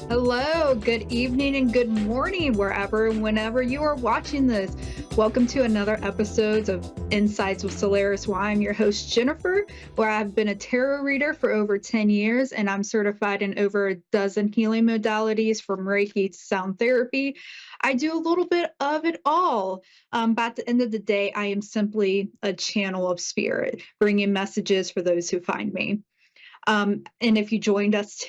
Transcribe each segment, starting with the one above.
Hello, good evening, and good morning, wherever and whenever you are watching this. Welcome to another episode of Insights with Soularis, where I'm your host, Jennifer, where I've been a tarot reader for over 10 years, and I'm certified in over a dozen healing modalities from Reiki to sound therapy. I do a little bit of it all. But at the end of the day, I am simply a channel of spirit, bringing messages for those who find me. And if you joined us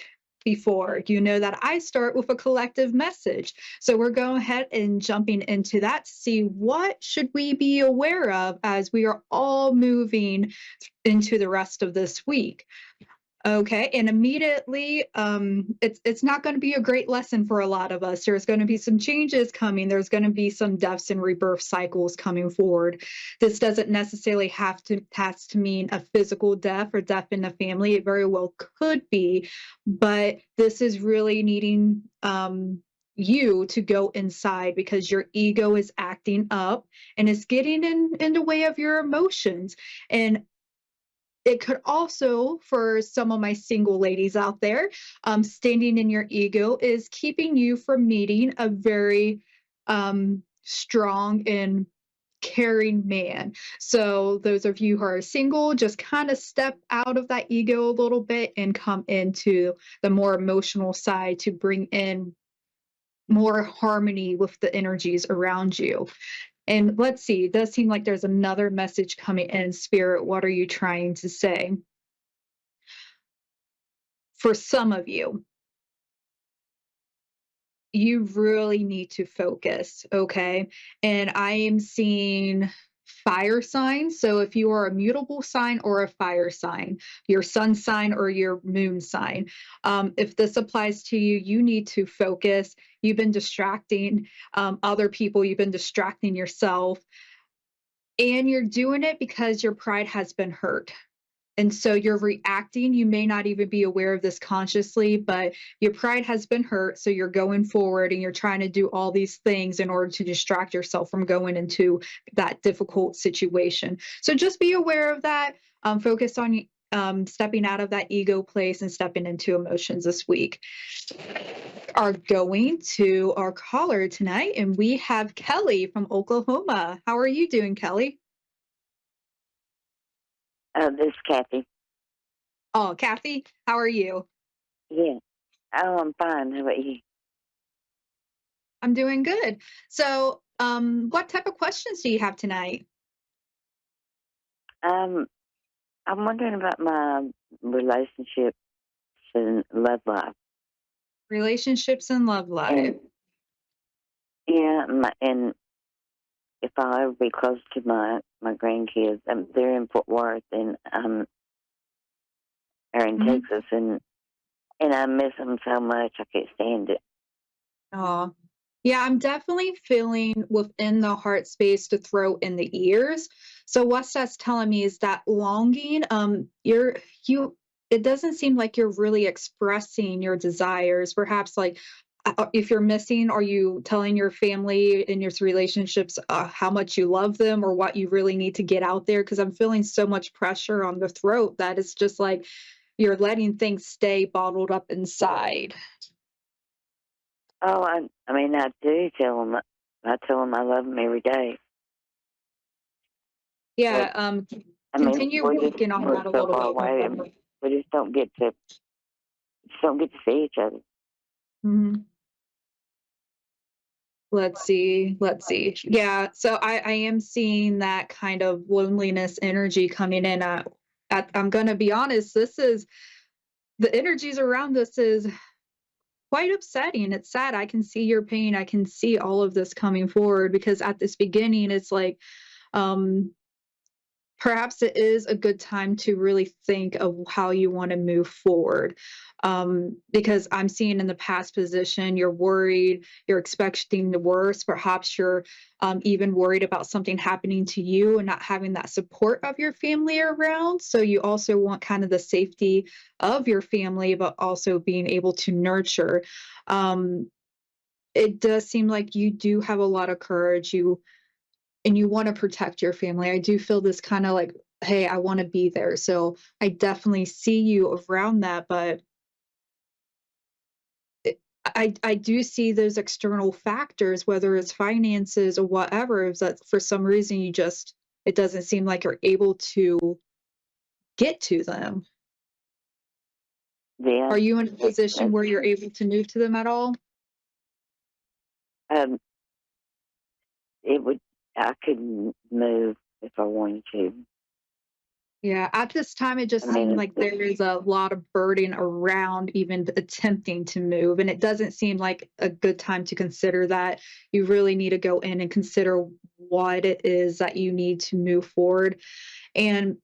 before, you know that I start with a collective message. So we're going ahead and jumping into that to see what should we be aware of as we are all moving into the rest of this week. Okay, and immediately, it's not going to be a great lesson for a lot of us. There's going to be some changes coming. There's going to be some deaths and rebirth cycles coming forward. This doesn't necessarily has to mean a physical death or death in the family. It very well could be, but this is really needing you to go inside because your ego is acting up and it's getting in the way of your emotions. And it could also, for some of my single ladies out there, standing in your ego is keeping you from meeting a very strong and caring man. So, those of you who are single, just kind of step out of that ego a little bit and come into the more emotional side to bring in more harmony with the energies around you. And let's see, it does seem like there's another message coming in, Spirit. What are you trying to say? For some of you, you really need to focus, okay? And I am seeing fire signs. So if you are a mutable sign or a fire sign, your sun sign or your moon sign, if this applies to you, you need to focus. You've been distracting other people, you've been distracting yourself, and you're doing it because your pride has been hurt. And so you're reacting. You may not even be aware of this consciously, but your pride has been hurt. So you're going forward and you're trying to do all these things in order to distract yourself from going into that difficult situation. So just be aware of that. Focus on stepping out of that ego place and stepping into emotions this week. Are going to our caller tonight, and we have Kelly from Oklahoma. How are you doing, Kelly? This is Kathy. Oh, Kathy, how are you? Yeah. Oh, I'm fine. How about you? I'm doing good. So, what type of questions do you have tonight? Um, I'm wondering about my relationships and love life. Relationships and love life. And yeah, and if I'll ever be close to my grandkids, they're in Fort Worth and are in Mhm. Texas, and I miss them so much. I can't stand it. Oh, yeah, I'm definitely feeling within the heart space to throw in the ears. So what that's telling me is that longing, you it doesn't seem like you're really expressing your desires. Perhaps like if you're missing, are you telling your family in your relationships how much you love them or what you really need to get out there? Because I'm feeling so much pressure on the throat that it's just like you're letting things stay bottled up inside. Oh, I mean, I do tell them. I tell them I love them every day. But Yeah, I mean, continue working on we're that a so little far bit away, and more. we just don't get to see each other. Mhm. Let's see. Yeah, so I am seeing that kind of loneliness energy coming in. I'm gonna be honest, this is the energies around this is quite upsetting. It's sad. I can see your pain. I can see all of this coming forward because at this beginning, it's like, um, perhaps it is a good time to really think of how you want to move forward. Because I'm seeing in the past position, you're worried, you're expecting the worst. Perhaps you're even worried about something happening to you and not having that support of your family around. So you also want kind of the safety of your family, but also being able to nurture. Um, it does seem like you do have a lot of courage. You want to protect your family. I do feel this kind of like, hey, I want to be there. So I definitely see you around that, but I do see those external factors, whether it's finances or whatever, is that for some reason you just it doesn't seem like you're able to get to them. Yeah. Are you in a position That's where you're true. able to move to them at all? Um, it would. I could move if I wanted to. Yeah, at this time, it I just seemed mean, like there is a lot of burden around even attempting to move, and it doesn't seem like a good time to consider that. You really need to go in and consider what it is that you need to move forward. And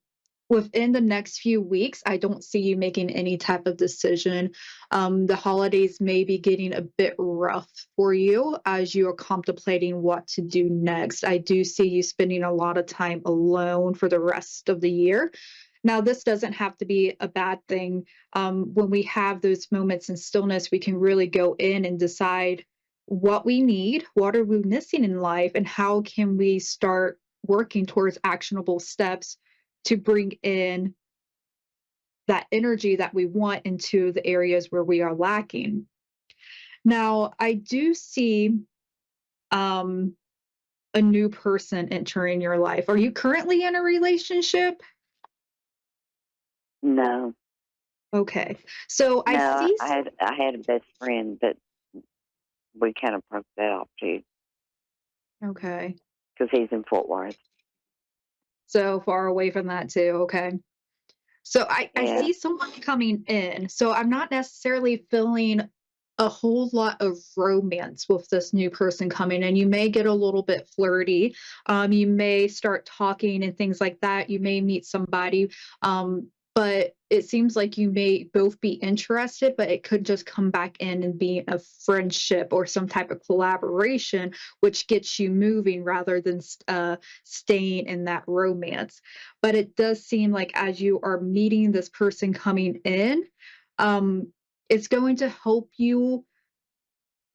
within the next few weeks, I don't see you making any type of decision. The holidays may be getting a bit rough for you as you are contemplating what to do next. I do see you spending a lot of time alone for the rest of the year. Now, this doesn't have to be a bad thing. When we have those moments in stillness, we can really go in and decide what we need, what are we missing in life, and how can we start working towards actionable steps to bring in that energy that we want into the areas where we are lacking. Now, I do see um, a new person entering your life. Are you currently in a relationship? no, Okay. So I no. see, I had a best friend, but we kind of broke that off too okay. because he's in Fort Worth. So far away from that too. Okay. So I Yeah. see someone coming in. So I'm not necessarily feeling a whole lot of romance with this new person coming in. You may get a little bit flirty. You may start talking and things like that. You may meet somebody. But it seems like you may both be interested, but it could just come back in and be a friendship or some type of collaboration, which gets you moving rather than staying in that romance. But it does seem like as you are meeting this person coming in, um, it's going to help you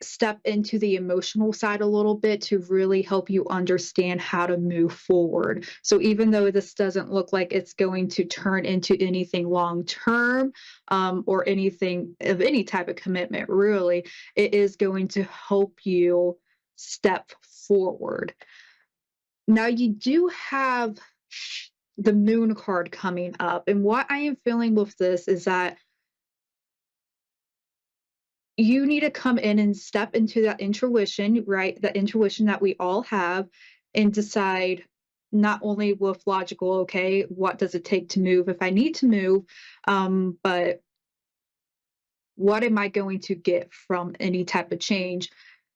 step into the emotional side a little bit to really help you understand how to move forward. So even though this doesn't look like it's going to turn into anything long term, or anything of any type of commitment, really, it is going to help you step forward. Now you do have the moon card coming up. And what I am feeling with this is that you need to come in and step into that intuition, right? That intuition that we all have, and decide not only with logical, okay, what does it take to move if I need to move, but what am I going to get from any type of change?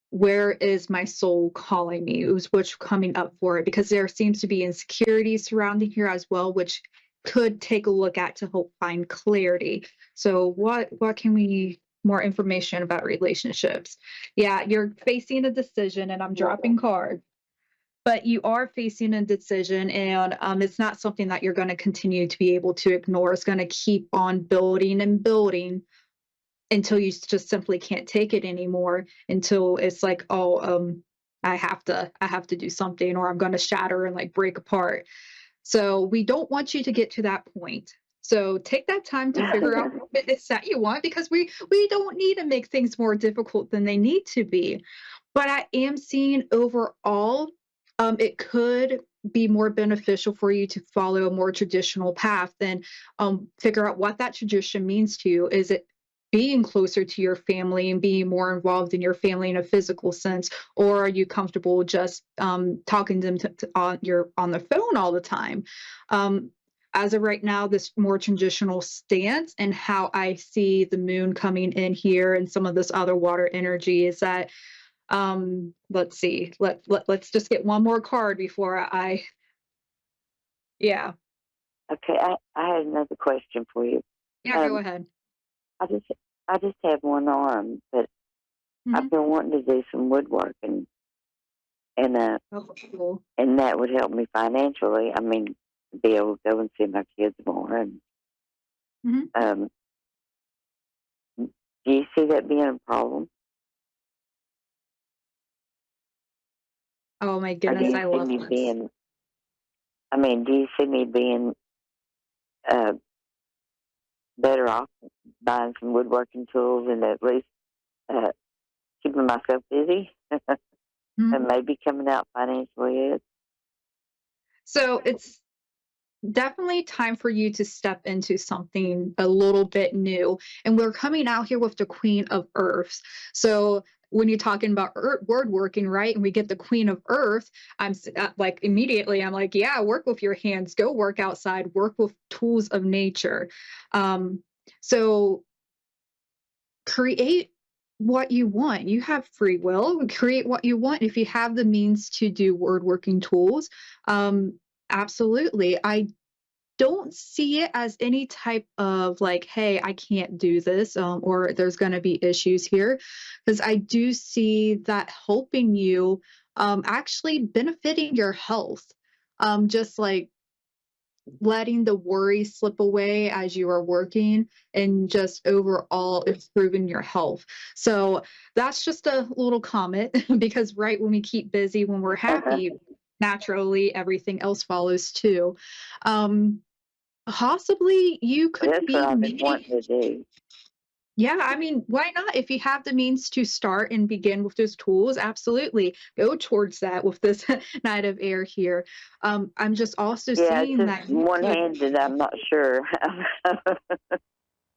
Where is my soul calling me? It was what's coming up for it because there seems to be insecurity surrounding here as well, which could take a look at to help find clarity. So what can we more information about relationships? Yeah, you're facing a decision and I'm dropping cards. But you are facing a decision, and it's not something that you're going to continue to be able to ignore. It's going to keep on building and building until you just simply can't take it anymore, until it's like, oh, I have to do something, or I'm going to shatter and like break apart. So we don't want you to get to that point. So take that time to figure out what it is that you want, because we don't need to make things more difficult than they need to be. But I am seeing overall, it could be more beneficial for you to follow a more traditional path than figure out what that tradition means to you. Is it being closer to your family and being more involved in your family in a physical sense, or are you comfortable just talking to them on the phone all the time? Um, as of right now, this more traditional stance and how I see the moon coming in here and some of this other water energy is that let's see. Let's just get one more card before I yeah. Okay. I had another question for you. Yeah, go Um, ahead. I just I just have one arm, but I've Mhm. been wanting to do some woodworking, and Oh, cool. and that would help me financially. I mean, be able to go and see my kids more. And Mhm. um, do you see that being a problem, Oh my or do goodness, you I see love me this. being? I mean, do you see me being uh, better off buying some woodworking tools and at least keeping myself busy and Mhm. maybe coming out financially. So it's definitely time for you to step into something a little bit new. And we're coming out here with the Queen of Earths. So when you're talking about word working, right? And we get the Queen of Earth, like immediately, I'm like, yeah, work with your hands, go work outside, work with tools of nature. Um, so create what you want. You have free will. Create what you want. If you have the means to do word working tools, absolutely. I don't see it as any type of like, hey, I can't do this, or there's going to be issues here, because I do see that helping you, actually benefiting your health, just like letting the worry slip away as you are working and just overall improving your health. So that's just a little comment because right when we keep busy, when we're happy, naturally everything else follows too. Um, Possibly you could That's what be I've been meeting. wanting to do. Yeah, I mean, why not? If you have the means to start and begin with those tools, absolutely go towards that with this Knight of Air here. I'm just also Yeah, it's seeing just that you could, one-handed. I'm not sure.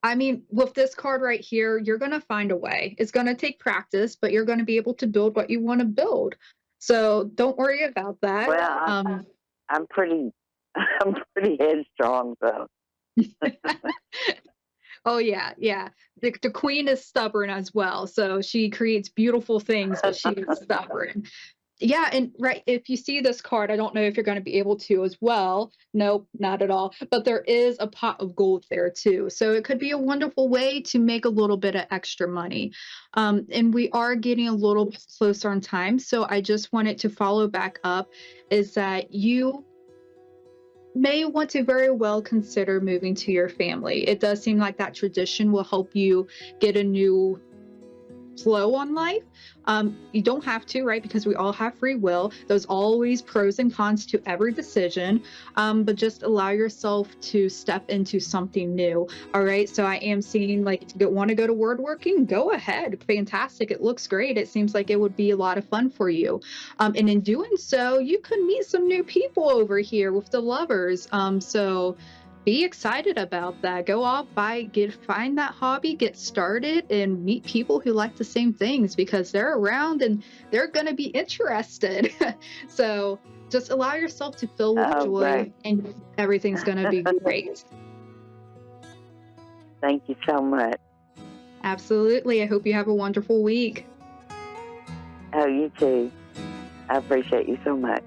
I mean, with this card right here, you're going to find a way. It's going to take practice, but you're going to be able to build what you want to build. So don't worry about that. Well, I'm pretty I'm pretty headstrong, so Oh yeah, yeah. The queen is stubborn as well, so she creates beautiful things, but she is stubborn. Yeah, and right, if you see this card, I don't know if you're going to be able to as well. Nope, not at all. But there is a pot of gold there too, so it could be a wonderful way to make a little bit of extra money. And we are getting a little bit closer on time, so I just wanted to follow back up. Is that you may want to very well consider moving to your family. It does seem like that tradition will help you get a new flow on life. You don't have to, right? Because we all have free will. There's always pros and cons to every decision, but just allow yourself to step into something new. All right. So I am seeing like, want to go to word working? Go ahead. Fantastic. It looks great. It seems like it would be a lot of fun for you. And in doing so, you could meet some new people over here with the lovers. So be excited about that. Go off, find that hobby, get started, and meet people who like the same things because they're around and they're going to be interested. So just allow yourself to fill with oh, joy great. and everything's going to be great. Thank you so much. Absolutely. I hope you have a wonderful week. Oh, you too. I appreciate you so much.